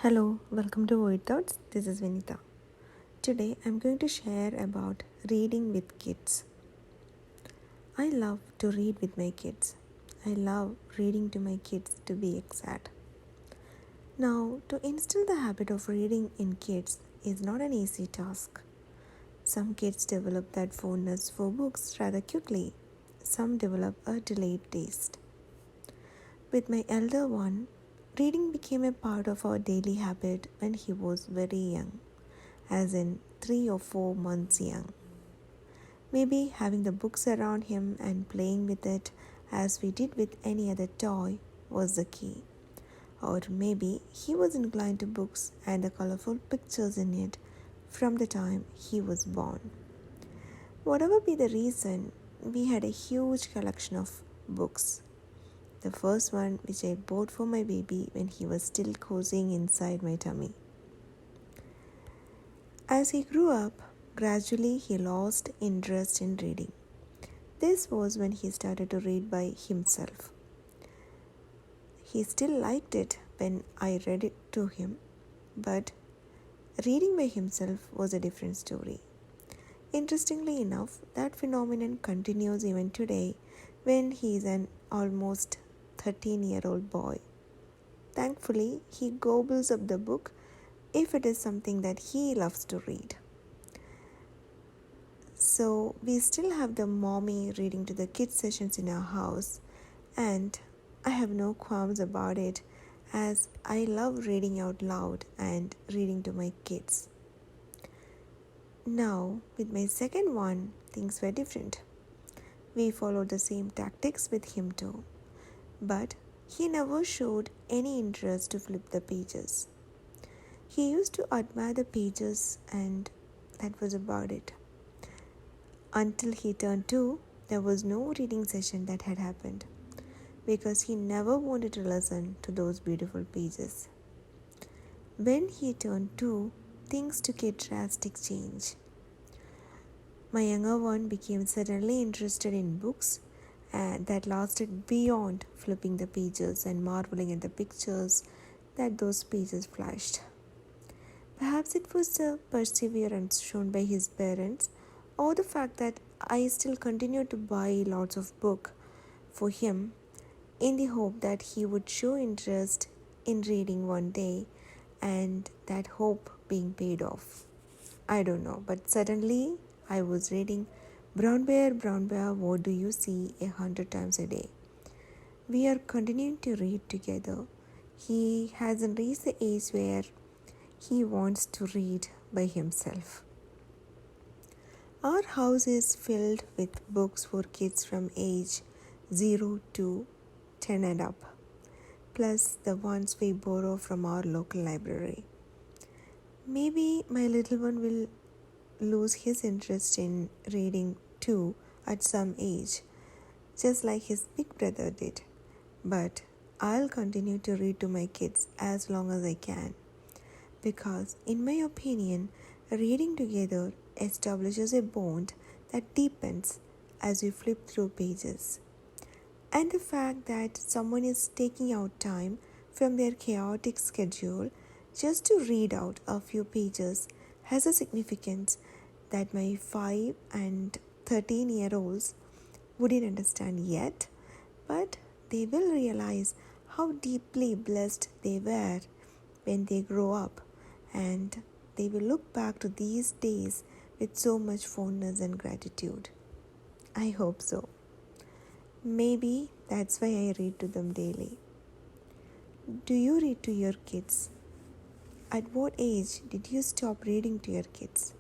Hello, welcome to Void Thoughts. This is Vinitha. Today I'm going to share about reading with kids. I love to read with my kids. I love reading to my kids, to be exact. Now, to instill the habit of reading in kids is not an easy task. Some kids develop that fondness for books rather quickly. Some develop a delayed taste. With my elder one, reading became a part of our daily habit when he was very young, as in 3 or 4 months young. Maybe having the books around him and playing with it as we did with any other toy was the key. Or maybe he was inclined to books and the colorful pictures in it from the time he was born. Whatever be the reason, we had a huge collection of books. The first one which I bought for my baby when he was still cozying inside my tummy. As he grew up, gradually he lost interest in reading. This was when he started to read by himself. He still liked it when I read it to him, but reading by himself was a different story. Interestingly enough, that phenomenon continues even today when he is an almost 13-year-old boy. Thankfully, he gobbles up the book if it is something that he loves to read. So we still have the mommy reading to the kids sessions in our house, and I have no qualms about it as I love reading out loud and reading to my kids. Now, with my second one, things were different. We followed the same tactics with him too, but he never showed any interest to flip the pages. He used to admire the pages, and that was about it. Until he turned 2, there was no reading session that had happened because he never wanted to listen to those beautiful pages. When he turned 2, things took a drastic change. My younger one became suddenly interested in books that lasted beyond flipping the pages and marveling at the pictures that those pages flashed. Perhaps it was the perseverance shown by his parents or the fact that I still continued to buy lots of books for him in the hope that he would show interest in reading one day and that hope being paid off. I don't know, but suddenly I was reading Brown Bear, what do you see 100 times a day. We are continuing to read together. He hasn't reached the age where he wants to read by himself. Our house is filled with books for kids from age 0 to 10 and up, plus the ones we borrow from our local library. Maybe my little one will lose his interest in reading too at some age, just like his big brother did. But I'll continue to read to my kids as long as I can, because in my opinion, reading together establishes a bond that deepens as we flip through pages. And the fact that someone is taking out time from their chaotic schedule just to read out a few pages has a significance that my 5 and 13-year-olds wouldn't understand yet, but they will realize how deeply blessed they were when they grow up, and they will look back to these days with so much fondness and gratitude. I hope so. Maybe that's why I read to them daily. Do you read to your kids? At what age did you stop reading to your kids?